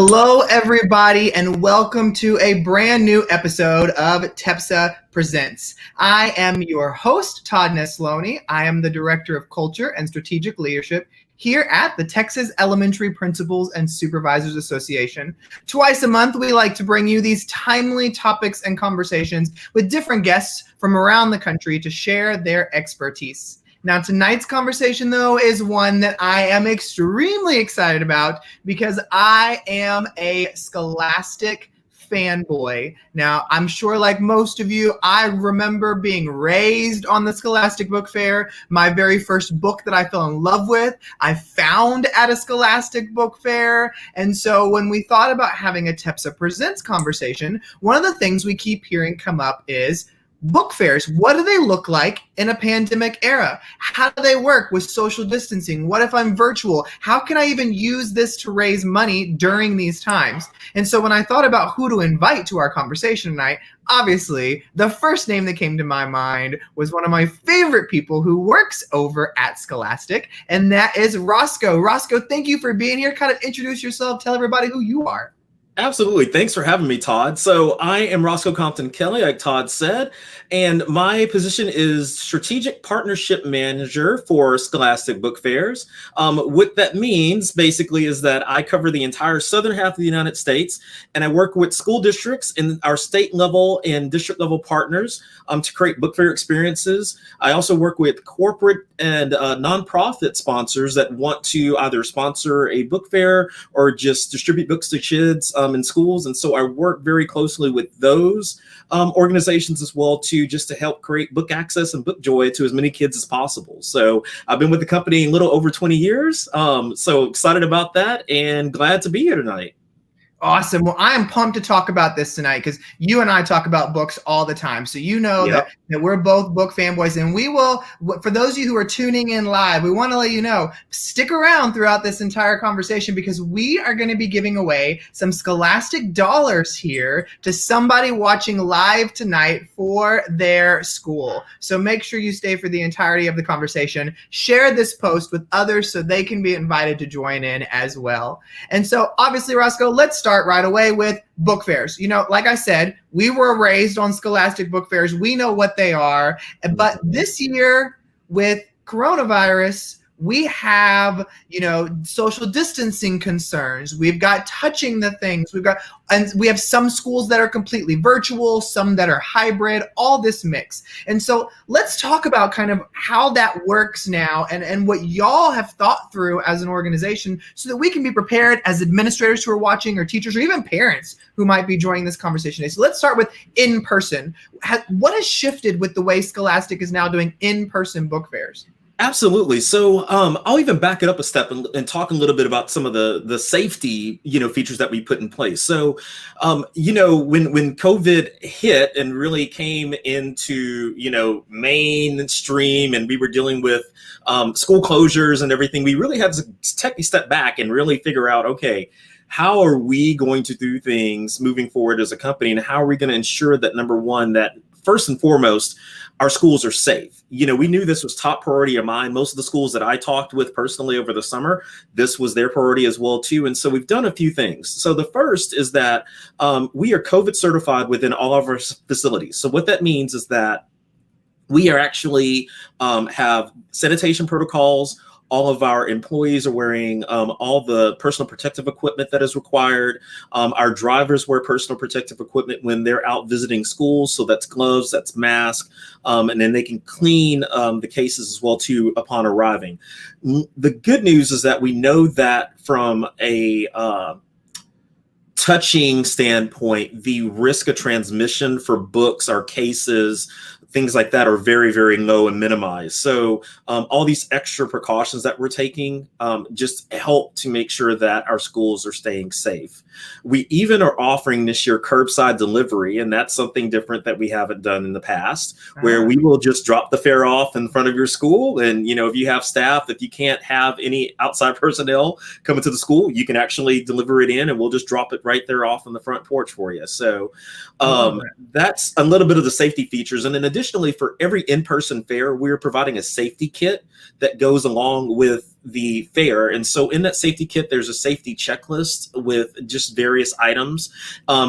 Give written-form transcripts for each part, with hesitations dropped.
Hello, everybody, and welcome to a brand new episode of TEPSA Presents. I am your host, Todd Nesloney. I am the Director of Culture and Strategic Leadership here at the Texas Elementary Principals and Supervisors Association. Twice a month, we like to bring you these timely topics and conversations with different guests from around the country to share their expertise. Now, tonight's conversation, though, is one that I am extremely excited about because I am a Scholastic fanboy. Now, I'm sure like most of you, I remember being raised on the Scholastic Book Fair. My very first book that I fell in love with, I found at a Scholastic Book Fair. And so when we thought about having a TEPSA Presents conversation, one of the things we keep hearing come up is book fairs. What do they look like in a pandemic era? How do they work with social distancing? What if I'm virtual? How can I even use this to raise money during these times? And so when I thought about who to invite to our conversation tonight, obviously the first name that came to my mind was one of my favorite people who works over at Scholastic, and that is Roscoe. Roscoe, thank you for being here. Kind of introduce yourself, tell everybody who you are. Absolutely. Thanks for having me, Todd. So I am Roscoe Compton Kelly, like Todd said, and my position is Strategic Partnership Manager for Scholastic Book Fairs. What that means basically is that I cover the entire southern half of the United States, and I work with school districts and our state level and district level partners to create book fair experiences. I also work with corporate and nonprofit sponsors that want to either sponsor a book fair or just distribute books to kids in schools. And so I work very closely with those organizations as well to help create book access and book joy to as many kids as possible. So I've been with the company a little over 20 years. So excited about that and glad to be here tonight. Awesome. Well, I am pumped to talk about this tonight because you and I talk about books all the time. So you know that we're both book fanboys, and we will, for those of you who are tuning in live, we want to let you know, stick around throughout this entire conversation because we are going to be giving away some Scholastic Dollars here to somebody watching live tonight for their school. So make sure you stay for the entirety of the conversation. Share this post with others so they can be invited to join in as well. And so obviously, Roscoe, let's start right away with book fairs. You know, like I said, we were raised on Scholastic Book Fairs. We know what they are. But this year with coronavirus, we have, social distancing concerns. We've got touching the things. And we have some schools that are completely virtual, some that are hybrid, all this mix. And so let's talk about kind of how that works now and what y'all have thought through as an organization so that we can be prepared as administrators who are watching or teachers or even parents who might be joining this conversation today. So let's start with in-person. What has shifted with the way Scholastic is now doing in-person book fairs? Absolutely. So I'll even back it up a step and talk a little bit about some of the safety, features that we put in place. So, when COVID hit and really came into, mainstream and we were dealing with school closures and everything, we really had to take a step back and really figure out, okay, how are we going to do things moving forward as a company? And how are we going to ensure that, number one, that first and foremost, our schools are safe. We knew this was top priority of mine. Most of the schools that I talked with personally over the summer, this was their priority as well too. And so we've done a few things. So the first is that we are COVID certified within all of our facilities. So what that means is that we are actually have sanitation protocols. All of our employees are wearing all the personal protective equipment that is required. Our drivers wear personal protective equipment when they're out visiting schools. So that's gloves, that's masks, and then they can clean the cases as well too upon arriving. The good news is that we know that from a touching standpoint, the risk of transmission for books or cases, things like that are very, very low and minimized. So all these extra precautions that we're taking just help to make sure that our schools are staying safe. We even are offering this year curbside delivery, and that's something different that we haven't done in the past, where we will just drop the fare off in front of your school. And, if you have staff, if you can't have any outside personnel coming to the school, you can actually deliver it in and we'll just drop it right there off on the front porch for you. So that's a little bit of the safety features. And then additionally, for every in-person fair, we're providing a safety kit that goes along with the fair. And so in that safety kit, there's a safety checklist with just various items.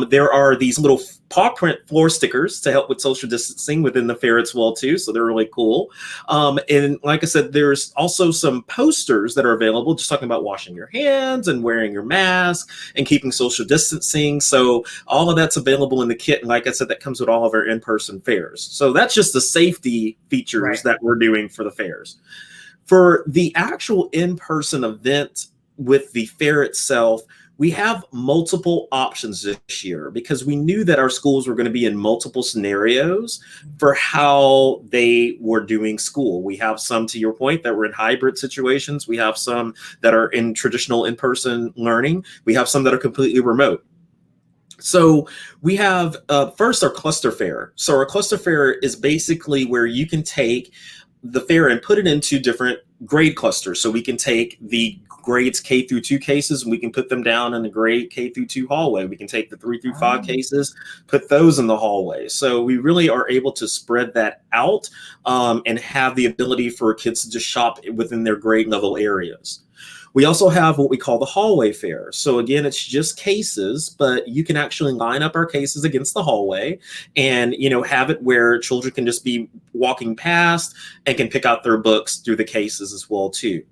There are these little paw print floor stickers to help with social distancing within the fair as well too, so they're really cool. And like I said, there's also some posters that are available just talking about washing your hands and wearing your mask and keeping social distancing. So all of that's available in the kit, and like I said, that comes with all of our in-person fairs. So that's just the safety features that we're doing for the fairs. For the actual in-person event with the fair itself, we have multiple options this year because we knew that our schools were going to be in multiple scenarios for how they were doing school. We have some, to your point, that were in hybrid situations. We have some that are in traditional in-person learning. We have some that are completely remote. So we have first our cluster fair. So our cluster fair is basically where you can take the fair and put it into different grade clusters. So we can take the grades K through 2 cases and we can put them down in the grade K through 2 hallway. We can take the 3 through 5 cases, put those in the hallway. So we really are able to spread that out and have the ability for kids to just shop within their grade level areas. We also have what we call the hallway fair. So again, it's just cases, but you can actually line up our cases against the hallway and, you know, have it where children can just be walking past and can pick out their books through the cases as well too.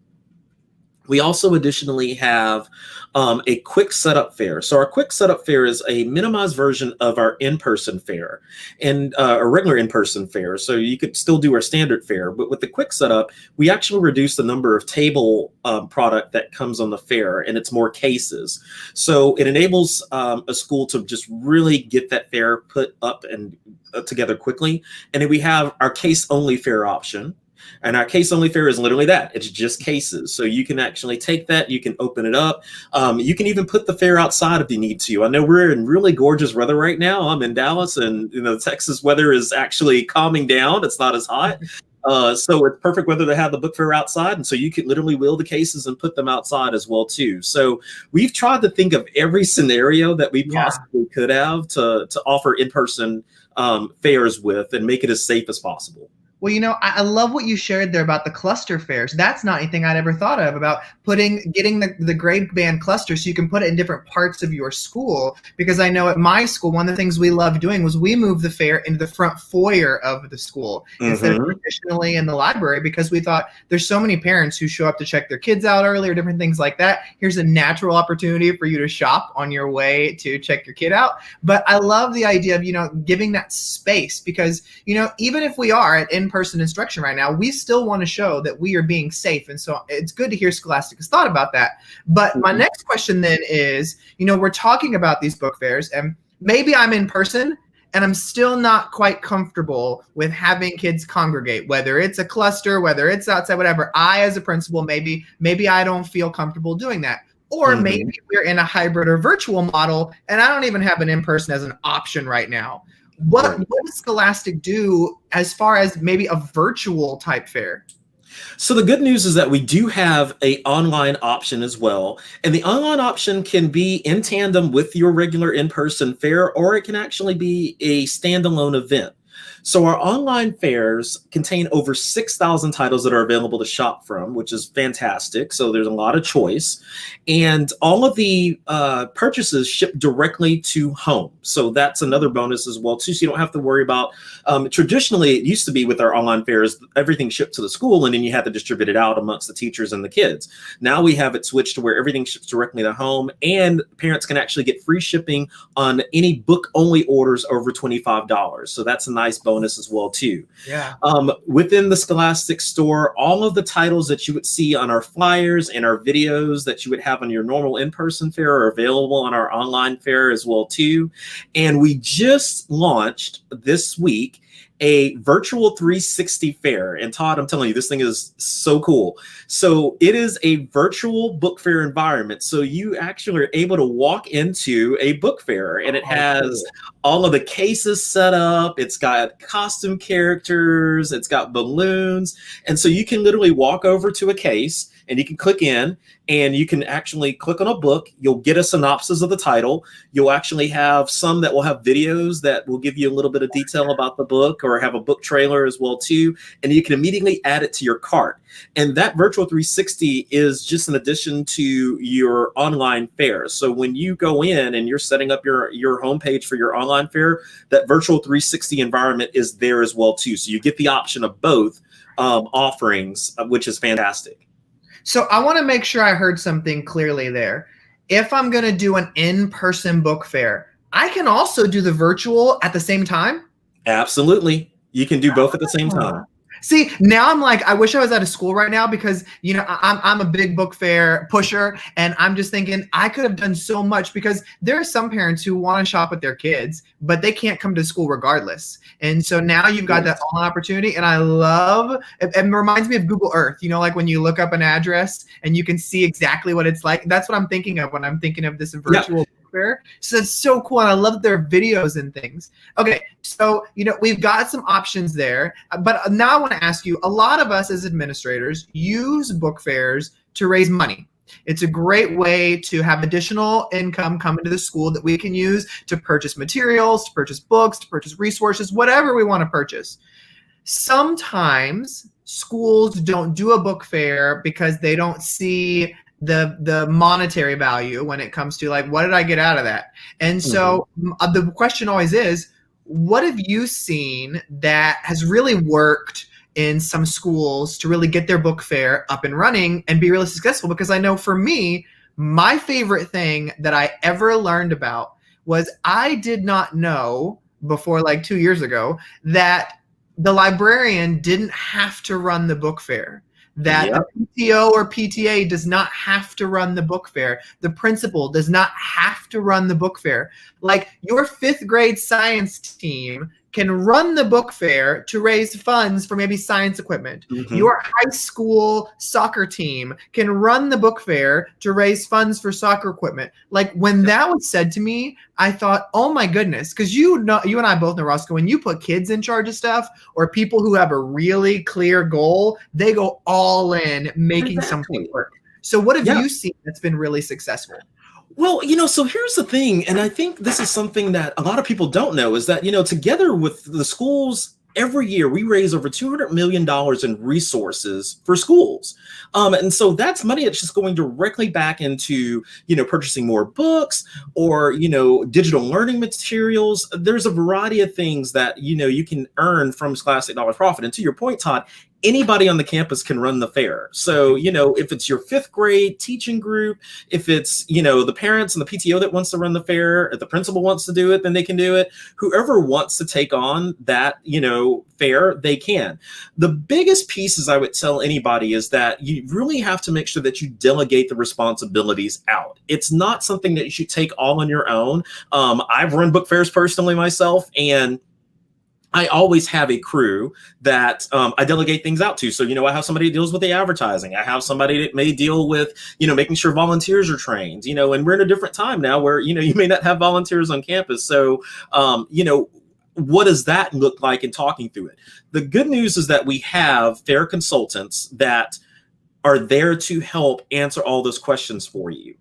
We also additionally have a quick setup fair. So our quick setup fair is a minimized version of our in-person fair and a regular in-person fair. So you could still do our standard fair, but with the quick setup, we actually reduce the number of table product that comes on the fair, and it's more cases. So it enables a school to just really get that fair put up and together quickly. And then we have our case-only fair option. And our case only fair is literally that. It's just cases. So you can actually take that, you can open it up. You can even put the fair outside if you need to. I know we're in really gorgeous weather right now. I'm in Dallas, and you know, the Texas weather is actually calming down. It's not as hot. So it's perfect weather to have the book fair outside. And so you could literally wheel the cases and put them outside as well too. So we've tried to think of every scenario that we possibly could have to offer in-person fairs with and make it as safe as possible. Well, you know, I love what you shared there about the cluster fairs. That's not anything I'd ever thought of, about getting the grade band cluster so you can put it in different parts of your school. Because I know at my school, one of the things we loved doing was we moved the fair into the front foyer of the school instead of traditionally in the library, because we thought there's so many parents who show up to check their kids out early or different things like that. Here's a natural opportunity for you to shop on your way to check your kid out. But I love the idea of, you know, giving that space, because, you know, even if we are at in-person instruction right now, we still want to show that we are being safe. And so it's good to hear Scholastic has thought about that. But my next question then is, you know, we're talking about these book fairs, and maybe I'm in person and I'm still not quite comfortable with having kids congregate, whether it's a cluster, whether it's outside, whatever. I, as a principal, maybe I don't feel comfortable doing that. Or maybe we're in a hybrid or virtual model and I don't even have an in-person as an option right now. What does Scholastic do as far as maybe a virtual type fair? So the good news is that we do have an online option as well. And the online option can be in tandem with your regular in-person fair, or it can actually be a standalone event. So our online fairs contain over 6,000 titles that are available to shop from, which is fantastic. So there's a lot of choice. And all of the purchases ship directly to home. So that's another bonus as well, too. So you don't have to worry about, traditionally, it used to be with our online fairs, everything shipped to the school and then you had to distribute it out amongst the teachers and the kids. Now we have it switched to where everything ships directly to home, and parents can actually get free shipping on any book-only orders over $25. So that's a nice bonus as well too. Within the Scholastic store, all of the titles that you would see on our flyers and our videos that you would have on your normal in-person fair are available on our online fair as well too. And we just launched this week a virtual 360 fair. And Todd, I'm telling you, this thing is so cool. So it is a virtual book fair environment. So you actually are able to walk into a book fair, and it has all of the cases set up. It's got costume characters. It's got balloons. And so you can literally walk over to a case and you can click in and you can actually click on a book. You'll get a synopsis of the title. You'll actually have some that will have videos that will give you a little bit of detail about the book, or have a book trailer as well too. And you can immediately add it to your cart. And that virtual 360 is just an addition to your online fair. So when you go in and you're setting up your homepage for your online fair, that virtual 360 environment is there as well too. So you get the option of both offerings, which is fantastic. So I want to make sure I heard something clearly there. If I'm going to do an in-person book fair, I can also do the virtual at the same time? Absolutely. You can do both at the same time. See, now I'm like, I wish I was out of school right now, because, you know, I'm a big book fair pusher, and I'm just thinking I could have done so much, because there are some parents who want to shop with their kids, but they can't come to school regardless. And so now you've got that online opportunity, and I love it. It reminds me of Google Earth, you know, like when you look up an address and you can see exactly what it's like. That's what I'm thinking of when I'm thinking of this virtual book fair. So it's so cool, and I love their videos and things. Okay, so, you know, we've got some options there, but now I want to ask you, a lot of us as administrators use book fairs to raise money. It's a great way to have additional income come into the school that we can use to purchase materials, to purchase books, to purchase resources, whatever we want to purchase. Sometimes schools don't do a book fair because they don't see the monetary value when it comes to, like, what did I get out of that? And so the question always is, what have you seen that has really worked in some schools to really get their book fair up and running and be really successful? Because I know for me, my favorite thing that I ever learned about was, I did not know before, like 2 years ago, that the librarian didn't have to run the book fair. That the PTO or PTA does not have to run the book fair. The principal does not have to run the book fair. Like, your 5th grade science team can run the book fair to raise funds for maybe science equipment. Your high school soccer team can run the book fair to raise funds for soccer equipment. Like, when that was said to me, I thought, oh my goodness, because you know, you and I both know, Roscoe, when you put kids in charge of stuff, or people who have a really clear goal, they go all in making something work. So what have you seen that's been really successful? Well, you know, so here's the thing, and I think this is something that a lot of people don't know, is that, you know, together with the schools, every year we raise over $200 million in resources for schools. And so that's money that's just going directly back into, you know, purchasing more books, or, you know, digital learning materials. There's a variety of things that, you know, you can earn from Scholastic Dollars profit. And to your point, Todd, anybody on the campus can run the fair. So, you know, if it's your 5th grade teaching group, if it's, you know, the parents and the PTO that wants to run the fair, if the principal wants to do it, then they can do it. Whoever wants to take on that, you know, fair, they can. The biggest pieces I would tell anybody is that you really have to make sure that you delegate the responsibilities out. It's not something that you should take all on your own. I've run book fairs personally myself, and I always have a crew that I delegate things out to. So, you know, I have somebody that deals with the advertising. I have somebody that may deal with, you know, making sure volunteers are trained, you know, and we're in a different time now where, you know, you may not have volunteers on campus. So, you know, what does that look like in talking through it? The good news is that we have fair consultants that are there to help answer all those questions for you.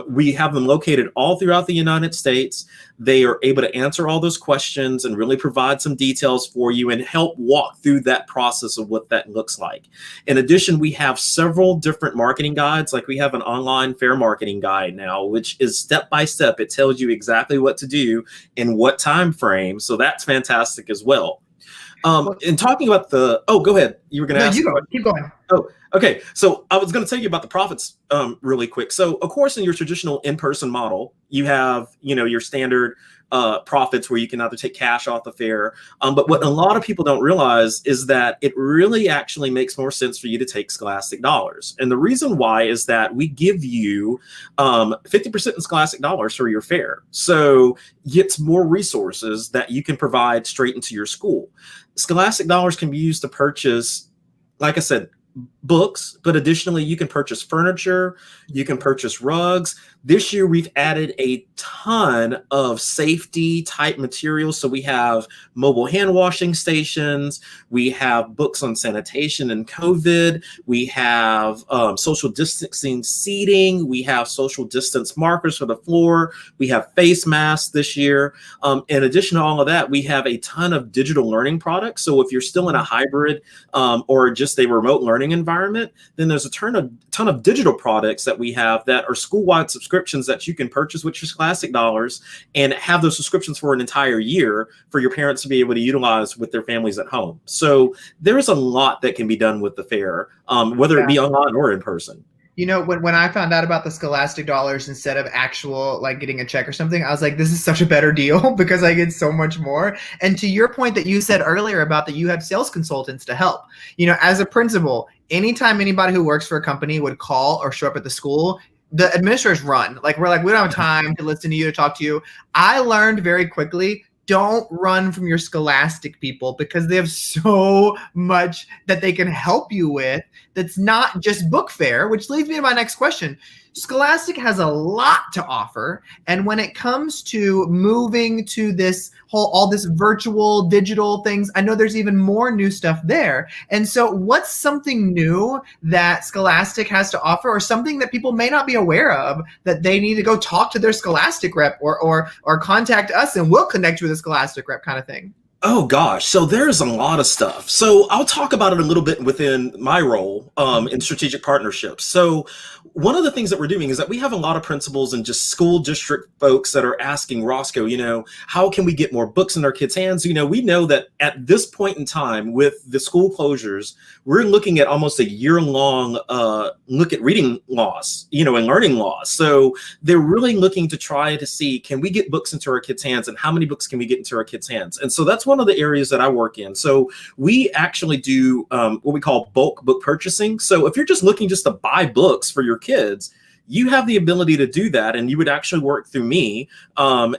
We have them located all throughout the United States. They are able to answer all those questions and really provide some details for you and help walk through that process of what that looks like. In addition, we have several different marketing guides. Like, we have an online fair marketing guide now, which is step by step. It tells you exactly what to do in what time frame. So that's fantastic as well. And talking about the, go ahead. You were going to ask. You go. Keep going. Oh, okay. So I was going to tell you about the profits really quick. So, of course, in your traditional in-person model, you have, you know, your standard profits where you can either take cash off the fair. But what a lot of people don't realize is that it really actually makes more sense for you to take Scholastic Dollars. And the reason why is that we give you 50% in Scholastic Dollars for your fair. So it's more resources that you can provide straight into your school. Scholastic Dollars can be used to purchase, like I said, books, but additionally, you can purchase furniture, you can purchase rugs. This year, we've added a ton of safety type materials. So we have mobile hand washing stations, we have books on sanitation and COVID, we have social distancing seating, we have social distance markers for the floor, we have face masks this year. In addition to all of that, we have a ton of digital learning products. So if you're still in a hybrid or just a remote learning environment, then there's a ton of digital products that we have that are school-wide subscriptions that you can purchase with your Scholastic Dollars and have those subscriptions for an entire year for your parents to be able to utilize with their families at home. So there's a lot that can be done with the fair, whether it be online or in person. You know, when I found out about the Scholastic Dollars instead of actual like getting a check or something, I was like, this is such a better deal because I get so much more. And to your point that you said earlier about that you have sales consultants to help, you know, as a principal, anytime anybody who works for a company would call or show up at the school, the administrators run. Like, we're like, we don't have time to listen to you, to talk to you. I learned very quickly, don't run from your Scholastic people because they have so much that they can help you with that's not just book fair, which leads me to my next question. Scholastic has a lot to offer. And when it comes to moving to this whole, all this virtual digital things, I know there's even more new stuff there. And so what's something new that Scholastic has to offer, or something that people may not be aware of that they need to go talk to their Scholastic rep or contact us and we'll connect you with a Scholastic rep kind of thing? Oh gosh, so there's a lot of stuff. So I'll talk about it a little bit within my role in strategic partnerships. So one of the things that we're doing is that we have a lot of principals and just school district folks that are asking Roscoe, you know, how can we get more books in our kids' hands? You know, we know that at this point in time with the school closures, we're looking at almost a year-long look at reading loss, you know, and learning loss. So they're really looking to try to see, can we get books into our kids' hands and how many books can we get into our kids' hands? And so that's one of the areas that I work in. So we actually do what we call bulk book purchasing. So if you're just looking just to buy books for your kids, you have the ability to do that, and you would actually work through me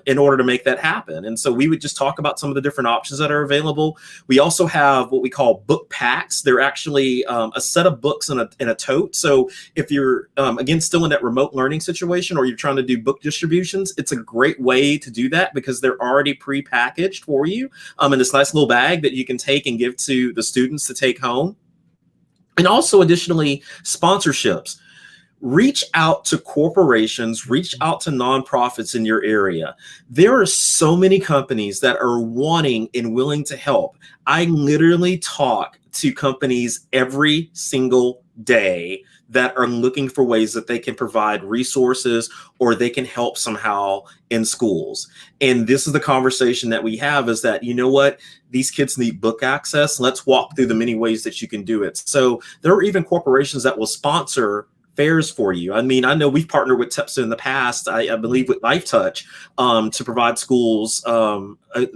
in order to make that happen. And so we would just talk about some of the different options that are available. We also have what we call book packs. They're actually a set of books in a tote. So if you're, again, still in that remote learning situation or you're trying to do book distributions, it's a great way to do that because they're already pre-packaged for you in this nice little bag that you can take and give to the students to take home. And also additionally, sponsorships. Reach out to corporations, reach out to nonprofits in your area. There are so many companies that are wanting and willing to help. I literally talk to companies every single day that are looking for ways that they can provide resources or they can help somehow in schools. And this is the conversation that we have, is that, you know what, these kids need book access. Let's walk through the many ways that you can do it. So there are even corporations that will sponsor fairs for you. I mean, I know we've partnered with TEPSA in the past, I believe with Life Touch, to provide schools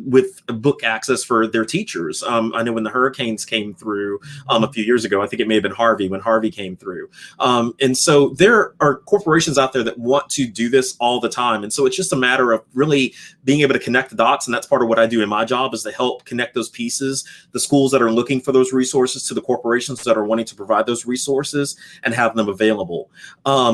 with book access for their teachers. I know when the hurricanes came through a few years ago, I think it may have been Harvey, when Harvey came through. And so there are corporations out there that want to do this all the time. And so it's just a matter of really being able to connect the dots. And that's part of what I do in my job, is to help connect those pieces, the schools that are looking for those resources to the corporations that are wanting to provide those resources and have them available.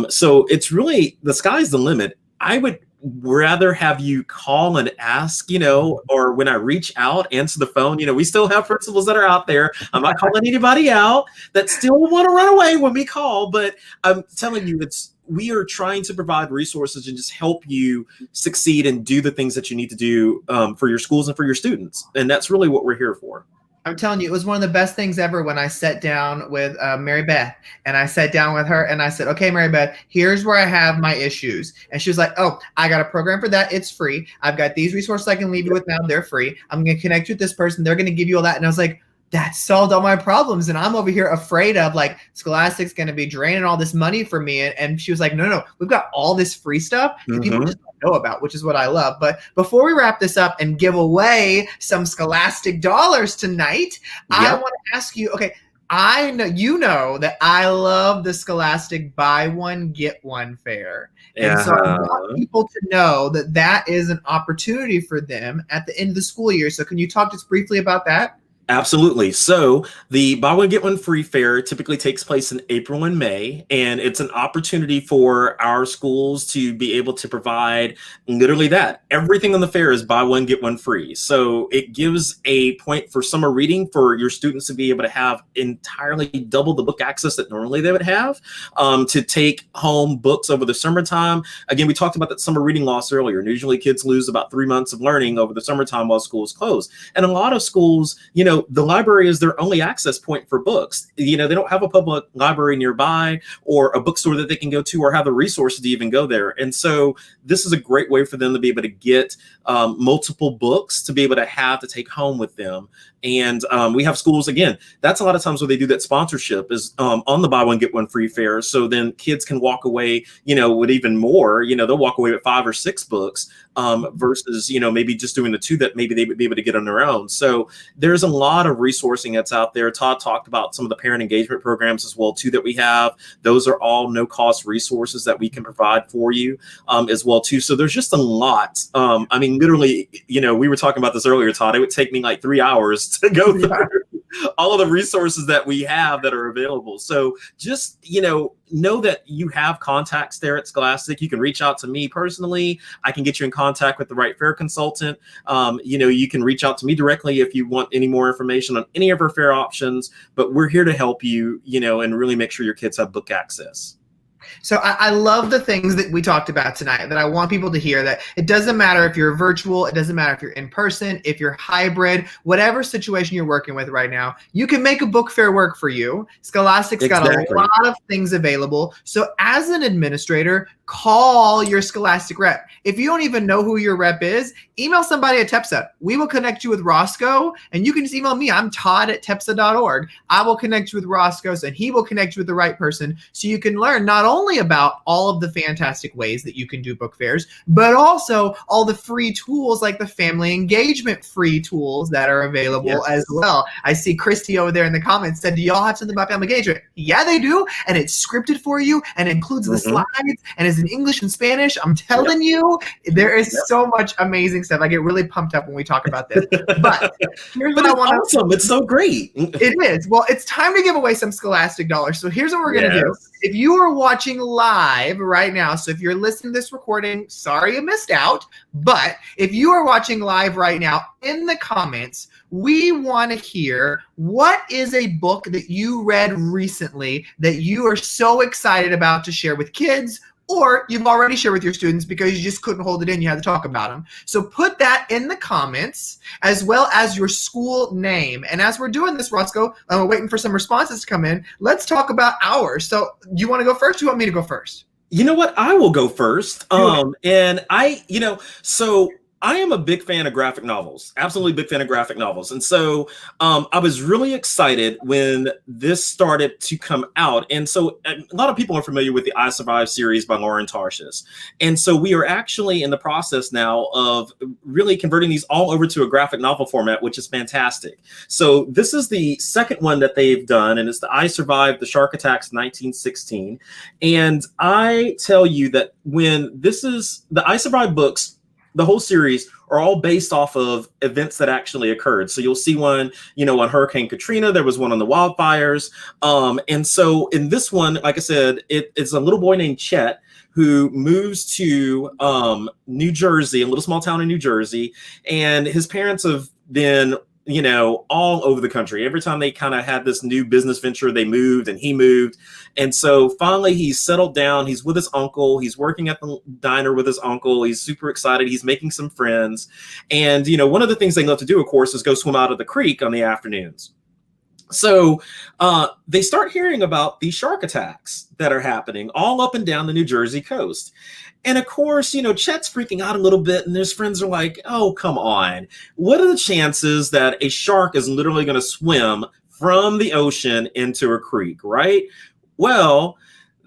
So it's really, the sky's the limit. I would rather have you call and ask, you know, or when I reach out, answer the phone. You know, we still have principals that are out there. I'm not calling anybody out that still want to run away when we call, but I'm telling you, we are trying to provide resources and just help you succeed and do the things that you need to do for your schools and for your students. And that's really what we're here for. I'm telling you, it was one of the best things ever when I sat down with Mary Beth, and I sat down with her and I said, okay, Mary Beth, here's where I have my issues. And she was like, oh, I got a program for that. It's free. I've got these resources I can leave you with now. They're free. I'm going to connect you with this person. They're going to give you all that. And I was like, that solved all my problems. And I'm over here afraid of, like, Scholastic's going to be draining all this money from me. And she was like, no, we've got all this free stuff that people just don't know about, which is what I love. But before we wrap this up and give away some Scholastic Dollars tonight, I want to ask you, okay, I know, you know that I love the Scholastic buy one, get one fair. And so I want people to know that that is an opportunity for them at the end of the school year. So can you talk just briefly about that? Absolutely. So the buy one get one free fair typically takes place in April and May, and it's an opportunity for our schools to be able to provide literally that. Everything on the fair is buy one get one free. So it gives a point for summer reading for your students to be able to have entirely double the book access that normally they would have, to take home books over the summertime. Again, we talked about that summer reading loss earlier. And usually kids lose about 3 months of learning over the summertime while school is closed. And a lot of schools, the library is their only access point for books. They don't have a public library nearby or a bookstore that they can go to or have the resources to even go there. And so this is a great way for them to be able to get multiple books to be able to have to take home with them. And we have schools, again, that's a lot of times where they do that sponsorship is on the buy one, get one free fair. So then kids can walk away, with even more, they'll walk away with 5 or 6 books versus, maybe just doing the 2 that maybe they would be able to get on their own. So there's a lot of resourcing that's out there. Todd talked about some of the parent engagement programs as well, too, that we have. Those are all no cost resources that we can provide for you as well, too. So there's just a lot. Literally, we were talking about this earlier, Todd. It would take me like 3 hours to go through all of the resources that we have that are available. So just, know that you have contacts there at Scholastic. You can reach out to me personally. I can get you in contact with the right fair consultant. You can reach out to me directly if you want any more information on any of our fair options, but we're here to help you, and really make sure your kids have book access. So I love the things that we talked about tonight, that I want people to hear, that it doesn't matter if you're virtual, it doesn't matter if you're in person, if you're hybrid, whatever situation you're working with right now, you can make a book fair work for you. Scholastic's got a lot of things available. So as an administrator, call your Scholastic rep. If you don't even know who your rep is, email somebody at TEPSA. We will connect you with Roscoe, and you can just email me. I'm Todd@TEPSA.org. I will connect you with Roscoe, and he will connect you with the right person, so you can learn not only about all of the fantastic ways that you can do book fairs, but also all the free tools like the family engagement free tools that are available as well. I see Christy over there in the comments said, do y'all have something about family engagement? Yeah, they do. And it's scripted for you and includes the slides and is in English and Spanish. I'm telling you, there is so much amazing stuff. I get really pumped up when we talk about this. But here's what I want to. Awesome. It's so great. It is. Well, it's time to give away some Scholastic Dollars. So here's what we're going to do. If you are watching live right now, so if you're listening to this recording, sorry you missed out. But if you are watching live right now, in the comments, we want to hear, what is a book that you read recently that you are so excited about to share with kids, or you've already shared with your students because you just couldn't hold it in, you had to talk about them. So put that in the comments, as well as your school name. And as we're doing this, Roscoe, we're waiting for some responses to come in. Let's talk about ours. So you want to go first? Or you want me to go first? You know what? I will go first. And I am a big fan of graphic novels, absolutely big fan of graphic novels. And so I was really excited when this started to come out. And so a lot of people are familiar with the I Survive series by Lauren Tarshish. And so we are actually in the process now of really converting these all over to a graphic novel format, which is fantastic. So this is the second one that they've done, and it's the I Survived the Shark Attacks 1916. And I tell you that when this is the I Survived books, the whole series are all based off of events that actually occurred. So you'll see one, on Hurricane Katrina, there was one on the wildfires. And so in this one, like I said, it's a little boy named Chet who moves to New Jersey, a little small town in New Jersey. And his parents have been all over the country. Every time they kind of had this new business venture, they moved and he moved. And so finally he's settled down. He's with his uncle. He's working at the diner with his uncle. He's super excited. He's making some friends. And, one of the things they love to do, of course, is go swim out of the creek on the afternoons. So they start hearing about these shark attacks that are happening all up and down the New Jersey coast. And of course, Chet's freaking out a little bit, and his friends are like, oh, come on. What are the chances that a shark is literally going to swim from the ocean into a creek, right? Well,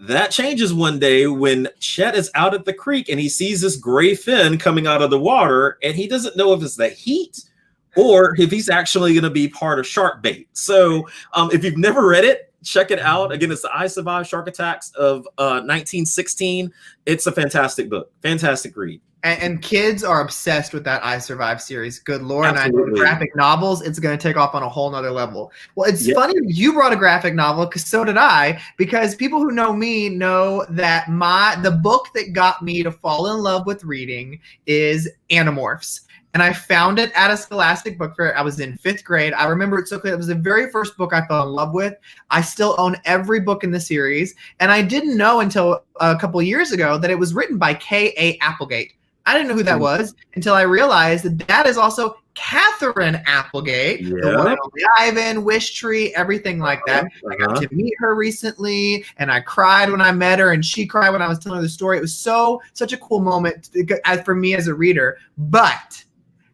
that changes one day when Chet is out at the creek and he sees this gray fin coming out of the water, and he doesn't know if it's the heat or if he's actually going to be part of shark bait. So if you've never read it, check it out. Again, it's the I Survived Shark Attacks of 1916. It's a fantastic book. Fantastic read. And kids are obsessed with that I Survive series. Good Lord. Absolutely. And I know graphic novels, it's going to take off on a whole nother level. Well, it's funny you brought a graphic novel, because so did I, because people who know me know that the book that got me to fall in love with reading is Animorphs. And I found it at a Scholastic book fair. I was in 5th grade. I remember it so clearly. It was the very first book I fell in love with. I still own every book in the series. And I didn't know until a couple years ago that it was written by K.A. Applegate. I didn't know who that was until I realized that is also Catherine Applegate, the one and only Ivan, Wish Tree, everything like that. I got to meet her recently, and I cried when I met her, and she cried when I was telling her the story. It was such a cool moment for me as a reader. But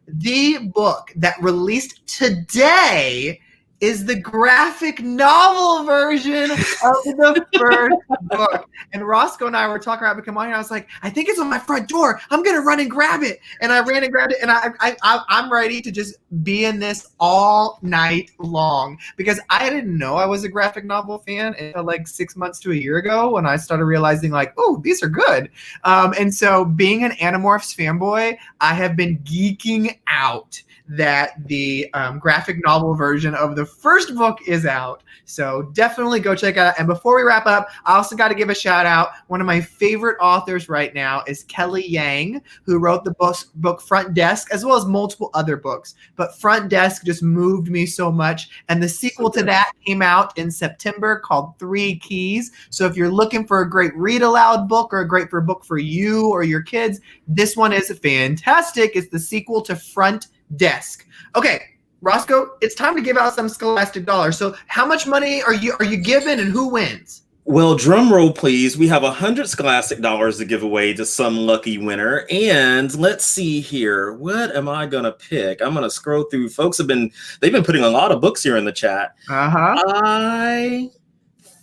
the book that released today is the graphic novel version of the first book. And Roscoe and I were talking about it come on here. I was like, I think it's on my front door. I'm gonna run and grab it. And I ran and grabbed it. And I'm ready to just be in this all night long, because I didn't know I was a graphic novel fan until like 6 months to a year ago, when I started realizing like, oh, these are good. And so being an Animorphs fanboy, I have been geeking out that the graphic novel version of the first book is out. So definitely go check it out. And before we wrap up, I also got to give a shout out. One of my favorite authors right now is Kelly Yang, who wrote the book Front Desk, as well as multiple other books. But Front Desk just moved me so much. And the sequel to that came out in September, called 3 Keys. So if you're looking for a great read aloud book, or a great book for you or your kids, this one is fantastic. It's the sequel to Front Desk. Okay, Roscoe, it's time to give out some Scholastic Dollars. So how much money are you giving, and who wins? Well, drum roll, please. We have 100 Scholastic Dollars to give away to some lucky winner. And let's see here. What am I going to pick? I'm going to scroll through. Folks they've been putting a lot of books here in the chat. I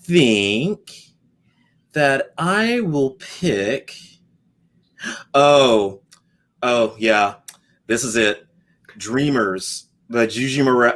think that I will pick. Oh, yeah. This is it. Dreamers by Juji Murray.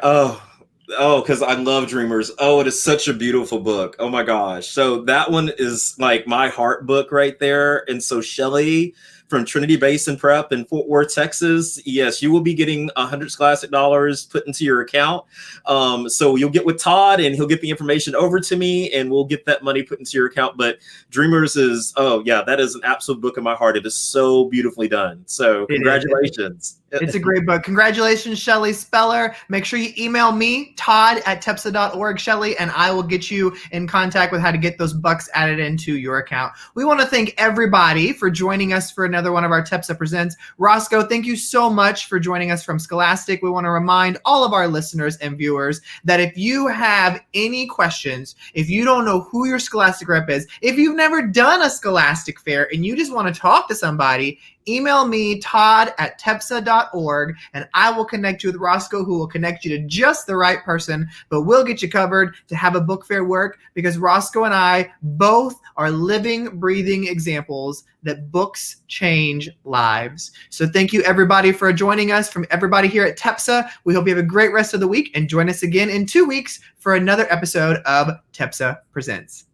Because I love Dreamers. Oh, it is such a beautiful book. Oh my gosh. So that one is like my heart book right there. And so Shelley from Trinity Basin Prep in Fort Worth, Texas. Yes, you will be getting 100 Scholastic Dollars put into your account. So you'll get with Todd, and he'll get the information over to me, and we'll get that money put into your account. But Dreamers is, that is an absolute book in my heart. It is so beautifully done. So congratulations. It's a great book. Congratulations, Shelley Speller. Make sure you email me, Todd@TEPSA.org, Shelley, and I will get you in contact with how to get those bucks added into your account. We want to thank everybody for joining us for another one of our TEPSA Presents. Roscoe, thank you so much for joining us from Scholastic. We want to remind all of our listeners and viewers that if you have any questions, if you don't know who your Scholastic rep is, if you've never done a Scholastic fair and you just want to talk to somebody, email me, Todd@TEPSA.org, and I will connect you with Roscoe, who will connect you to just the right person. But we'll get you covered to have a book fair work, because Roscoe and I both are living, breathing examples that books change lives. So thank you, everybody, for joining us. From everybody here at TEPSA, we hope you have a great rest of the week, and join us again in 2 weeks for another episode of TEPSA Presents.